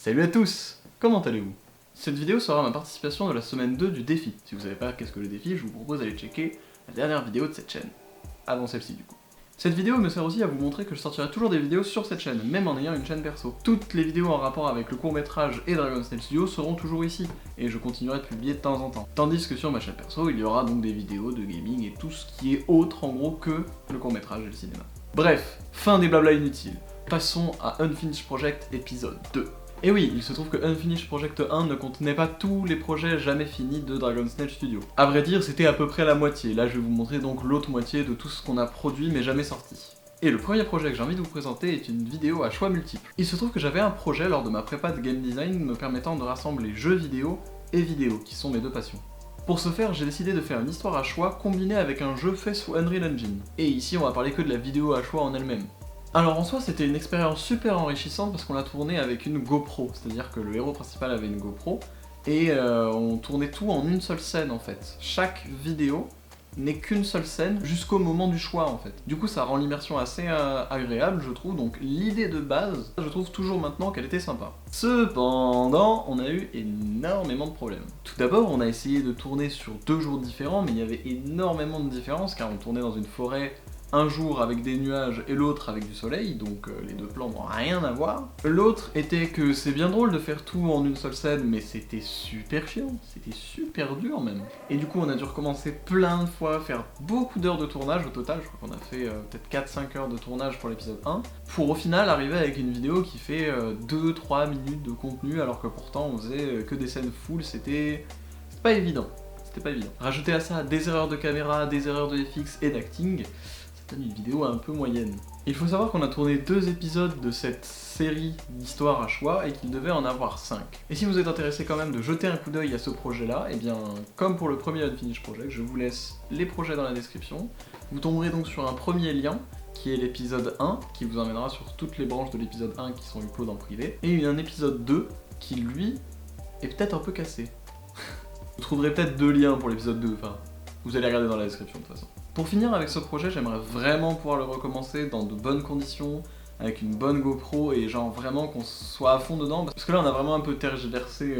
Salut à tous! Comment allez-vous? Cette vidéo sera ma participation de la semaine 2 du défi. Si vous savez pas qu'est-ce que le défi, je vous propose d'aller checker la dernière vidéo de cette chaîne. Avant celle-ci du coup. Cette vidéo me sert aussi à vous montrer que je sortirai toujours des vidéos sur cette chaîne, même en ayant une chaîne perso. Toutes les vidéos en rapport avec le court-métrage et Dragon's Snail Studio seront toujours ici, et je continuerai de publier de temps en temps. Tandis que sur ma chaîne perso, il y aura donc des vidéos de gaming et tout ce qui est autre en gros que le court-métrage et le cinéma. Bref, fin des blabla inutiles. Passons à Unfinished Project épisode 2. Et oui, il se trouve que Unfinished Project 1 ne contenait pas tous les projets jamais finis de Dragon's Snail Studio. A vrai dire, c'était à peu près la moitié. Là, je vais vous montrer donc l'autre moitié de tout ce qu'on a produit mais jamais sorti. Et le premier projet que j'ai envie de vous présenter est une vidéo à choix multiples. Il se trouve que j'avais un projet lors de ma prépa de game design me permettant de rassembler jeux vidéo et vidéo, qui sont mes deux passions. Pour ce faire, j'ai décidé de faire une histoire à choix combinée avec un jeu fait sous Unreal Engine. Et ici, on va parler que de la vidéo à choix en elle-même. Alors en soi, c'était une expérience super enrichissante parce qu'on l'a tourné avec une GoPro, c'est-à-dire que le héros principal avait une GoPro, et on tournait tout en une seule scène en fait. Chaque vidéo n'est qu'une seule scène jusqu'au moment du choix en fait. Du coup ça rend l'immersion assez agréable je trouve, donc l'idée de base, je trouve toujours maintenant qu'elle était sympa. Cependant, on a eu énormément de problèmes. Tout d'abord, on a essayé de tourner sur 2 jours différents, mais il y avait énormément de différences car on tournait dans une forêt un jour avec des nuages et l'autre avec du soleil, donc les deux plans n'ont rien à voir. L'autre était que c'est bien drôle de faire tout en une seule scène, mais c'était super chiant, c'était super dur même. Et du coup on a dû recommencer plein de fois, faire beaucoup d'heures de tournage au total, je crois qu'on a fait peut-être 4-5 heures de tournage pour l'épisode 1, pour au final arriver avec une vidéo qui fait 2-3 minutes de contenu, alors que pourtant on faisait que des scènes full, c'était pas évident. C'était pas évident. Rajouter à ça des erreurs de caméra, des erreurs de FX et d'acting, ça donne une vidéo un peu moyenne. Il faut savoir qu'on a tourné 2 épisodes de cette série d'histoires à choix et qu'il devait en avoir 5. Et si vous êtes intéressé quand même de jeter un coup d'œil à ce projet-là, et bien comme pour le premier Unfinished Project, je vous laisse les projets dans la description. Vous tomberez donc sur un premier lien qui est l'épisode 1, qui vous emmènera sur toutes les branches de l'épisode 1 qui sont upload en privé, et un épisode 2 qui lui est peut-être un peu cassé. Vous trouverez peut-être 2 liens pour l'épisode 2, enfin, vous allez regarder dans la description de toute façon. Pour finir avec ce projet, j'aimerais vraiment pouvoir le recommencer dans de bonnes conditions, avec une bonne GoPro et genre vraiment qu'on soit à fond dedans. Parce que là on a vraiment un peu tergiversé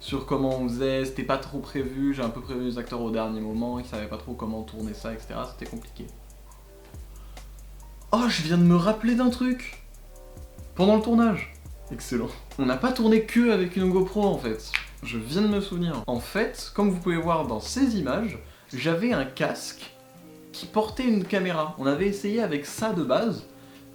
sur comment on faisait, c'était pas trop prévu, j'ai un peu prévenu les acteurs au dernier moment, ils savaient pas trop comment tourner ça, etc. C'était compliqué. Oh, je viens de me rappeler d'un truc pendant le tournage. Excellent. On n'a pas tourné que avec une GoPro en fait. Je viens de me souvenir. En fait, comme vous pouvez voir dans ces images, j'avais un casque qui portait une caméra. On avait essayé avec ça de base,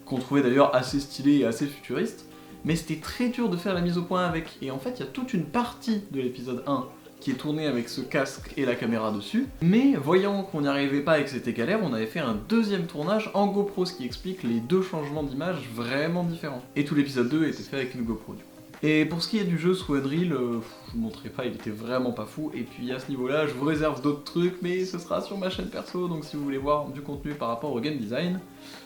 qu'on trouvait d'ailleurs assez stylé et assez futuriste, mais c'était très dur de faire la mise au point avec. Et en fait, il y a toute une partie de l'épisode 1 qui est tournée avec ce casque et la caméra dessus, mais voyant qu'on n'y arrivait pas et que c'était galère, on avait fait un deuxième tournage en GoPro, ce qui explique les 2 changements d'image vraiment différents. Et tout l'épisode 2 était fait avec une GoPro du coup. Et pour ce qui est du jeu sous Unreal, je vous montrerai pas, il était vraiment pas fou, et puis à ce niveau-là, je vous réserve d'autres trucs, mais ce sera sur ma chaîne perso, donc si vous voulez voir du contenu par rapport au game design,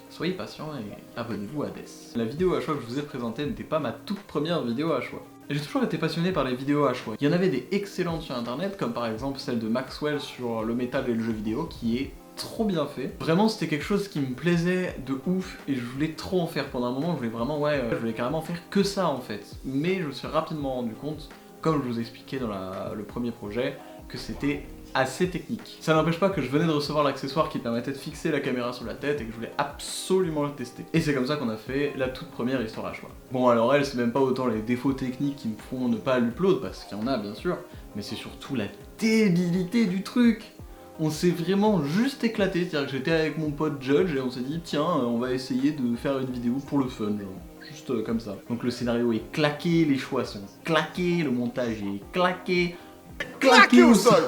soyez patient et abonnez-vous à Death. La vidéo à choix que je vous ai présentée n'était pas ma toute première vidéo à choix. J'ai toujours été passionné par les vidéos à choix. Il y en avait des excellentes sur internet, comme par exemple celle de Maxwell sur le métal et le jeu vidéo, qui est trop bien fait. Vraiment c'était quelque chose qui me plaisait de ouf et je voulais trop en faire pendant un moment, je voulais vraiment, je voulais carrément faire que ça en fait. Mais je me suis rapidement rendu compte, comme je vous expliquais dans le premier projet, que c'était assez technique. Ça n'empêche pas que je venais de recevoir l'accessoire qui permettait de fixer la caméra sur la tête et que je voulais absolument le tester. Et c'est comme ça qu'on a fait la toute première histoire à choix. Bon alors elle, c'est même pas autant les défauts techniques qui me font ne pas l'upload, parce qu'il y en a bien sûr, mais c'est surtout la débilité du truc. On s'est vraiment juste éclaté, c'est-à-dire que j'étais avec mon pote Judge et on s'est dit tiens, on va essayer de faire une vidéo pour le fun, genre, juste comme ça. Donc le scénario est claqué, les choix sont claqués, le montage est claqué au sol.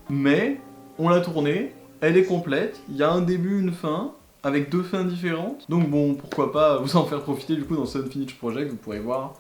Mais on l'a tournée, elle est complète, il y a un début, une fin, avec 2 fins différentes. Donc bon, pourquoi pas vous en faire profiter du coup dans ce Unfinished Project, vous pourrez voir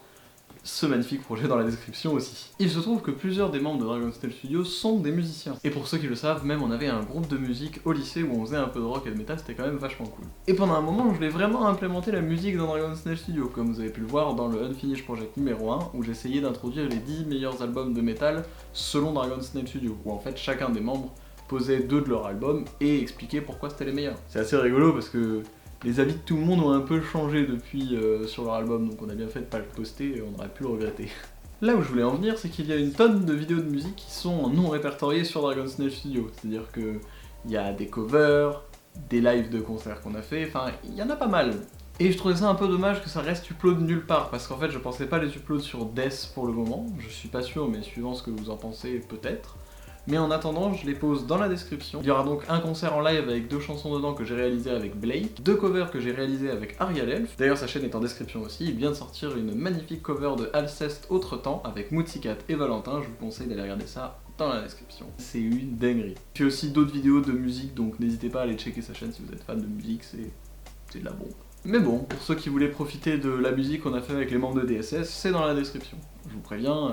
ce magnifique projet dans la description aussi. Il se trouve que plusieurs des membres de Dragon's Snail Studio sont des musiciens. Et pour ceux qui le savent, même on avait un groupe de musique au lycée où on faisait un peu de rock et de métal, c'était quand même vachement cool. Et pendant un moment, je voulais vraiment implémenter la musique dans Dragon's Snail Studio, comme vous avez pu le voir dans le Unfinished Project numéro 1, où j'essayais d'introduire les 10 meilleurs albums de métal selon Dragon's Snail Studio, où en fait chacun des membres posait 2 de leurs albums et expliquait pourquoi c'était les meilleurs. C'est assez rigolo parce que Les avis de tout le monde ont un peu changé depuis sur leur album, donc on a bien fait de pas le poster et on aurait pu le regretter. Là où je voulais en venir, c'est qu'il y a une tonne de vidéos de musique qui sont non répertoriées sur Dragon's Nest Studio. C'est-à-dire que il y a des covers, des lives de concerts qu'on a fait, enfin il y en a pas mal. Et je trouvais ça un peu dommage que ça reste upload nulle part, parce qu'en fait je pensais pas les uploads sur Death pour le moment, je suis pas sûr, mais suivant ce que vous en pensez, peut-être. Mais en attendant, je les pose dans la description. Il y aura donc un concert en live avec 2 chansons dedans que j'ai réalisé avec Blake, 2 covers que j'ai réalisé avec Ariel Elf. D'ailleurs sa chaîne est en description aussi, il vient de sortir une magnifique cover de Alceste Autre Temps avec Mootsicat et Valentin, je vous conseille d'aller regarder ça dans la description. C'est une dinguerie. Puis aussi d'autres vidéos de musique, donc n'hésitez pas à aller checker sa chaîne si vous êtes fan de musique, c'est de la bombe. Mais bon, pour ceux qui voulaient profiter de la musique qu'on a fait avec les membres de DSS, c'est dans la description. Je vous préviens,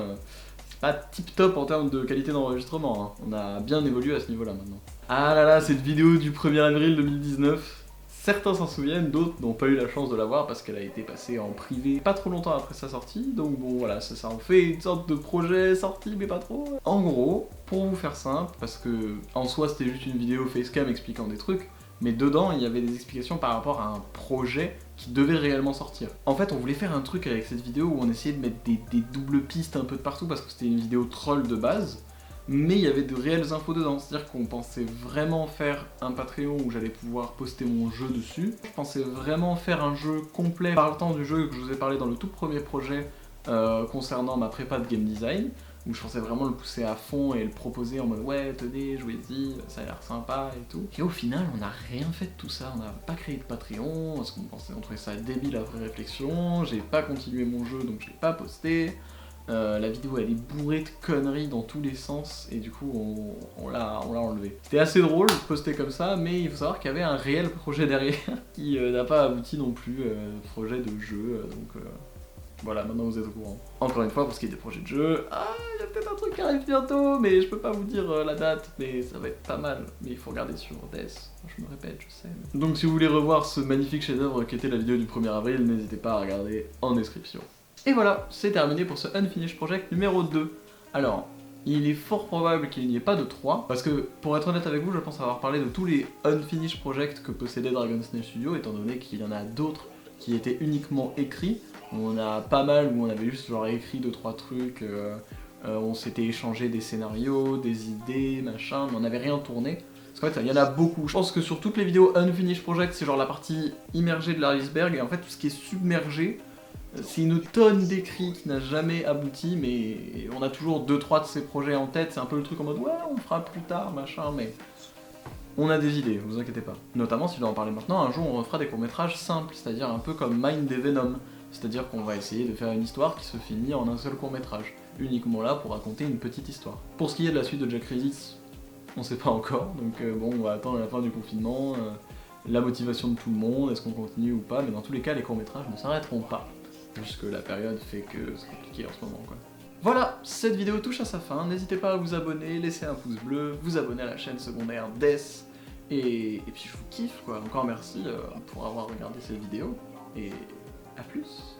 c'est pas tip top en termes de qualité d'enregistrement, hein. On a bien évolué à ce niveau-là maintenant. Ah là là, cette vidéo du 1er avril 2019, certains s'en souviennent, d'autres n'ont pas eu la chance de la voir parce qu'elle a été passée en privé pas trop longtemps après sa sortie, donc bon voilà, ça en fait une sorte de projet sorti mais pas trop. En gros, pour vous faire simple, parce que en soi c'était juste une vidéo facecam expliquant des trucs, mais dedans il y avait des explications par rapport à un projet qui devait réellement sortir. En fait on voulait faire un truc avec cette vidéo où on essayait de mettre des doubles pistes un peu de partout parce que c'était une vidéo troll de base, mais il y avait de réelles infos dedans, c'est-à-dire qu'on pensait vraiment faire un Patreon où j'allais pouvoir poster mon jeu dessus. Je pensais vraiment faire un jeu complet parlant du jeu que je vous ai parlé dans le tout premier projet concernant ma prépa de game design, où je pensais vraiment le pousser à fond et le proposer en mode ouais tenez jouez-y, ça a l'air sympa et tout. Et au final on n'a rien fait de tout ça, on n'a pas créé de Patreon, parce on trouvait ça débile après réflexion, j'ai pas continué mon jeu donc j'ai pas posté. La vidéo elle est bourrée de conneries dans tous les sens et du coup on l'a enlevé. C'était assez drôle de poster comme ça, mais il faut savoir qu'il y avait un réel projet derrière qui n'a pas abouti non plus, projet de jeu, donc voilà, maintenant vous êtes au courant. Encore une fois, pour ce qui est des projets de jeu, il y a peut-être un truc qui arrive bientôt, mais je peux pas vous dire la date, mais ça va être pas mal. Mais il faut regarder sur Death, je me répète, je sais. Donc si vous voulez revoir ce magnifique chef-d'œuvre qui était la vidéo du 1er avril, n'hésitez pas à regarder en description. Et voilà, c'est terminé pour ce Unfinished Project numéro 2. Alors, il est fort probable qu'il n'y ait pas de 3, parce que, pour être honnête avec vous, je pense avoir parlé de tous les Unfinished Projects que possédait Dragon's Nest Studio, étant donné qu'il y en a d'autres qui étaient uniquement écrits. On a pas mal où on avait juste genre écrit 2-3 trucs, on s'était échangé des scénarios, des idées, machin, mais on n'avait rien tourné. Parce qu'en fait, il y en a beaucoup. Je pense que sur toutes les vidéos Unfinished Project, c'est genre la partie immergée de l'iceberg, et en fait tout ce qui est submergé, c'est une tonne d'écrits qui n'a jamais abouti, mais on a toujours 2-3 de ces projets en tête, c'est un peu le truc en mode ouais, on le fera plus tard, machin, mais on a des idées, vous inquiétez pas. Notamment, si je dois en parler maintenant, un jour on refera des courts-métrages simples, c'est-à-dire un peu comme Mind des Venom. C'est-à-dire qu'on va essayer de faire une histoire qui se finit en un seul court-métrage, uniquement là pour raconter une petite histoire. Pour ce qui est de la suite de Jack Reddit, on sait pas encore, donc bon, on va attendre la fin du confinement, la motivation de tout le monde, est-ce qu'on continue ou pas, mais dans tous les cas, les courts-métrages ne s'arrêteront pas. Puisque la période fait que c'est compliqué en ce moment, quoi. Voilà, cette vidéo touche à sa fin, n'hésitez pas à vous abonner, laisser un pouce bleu, vous abonner à la chaîne secondaire Death, et puis je vous kiffe, quoi. Encore merci pour avoir regardé cette vidéo, et à plus.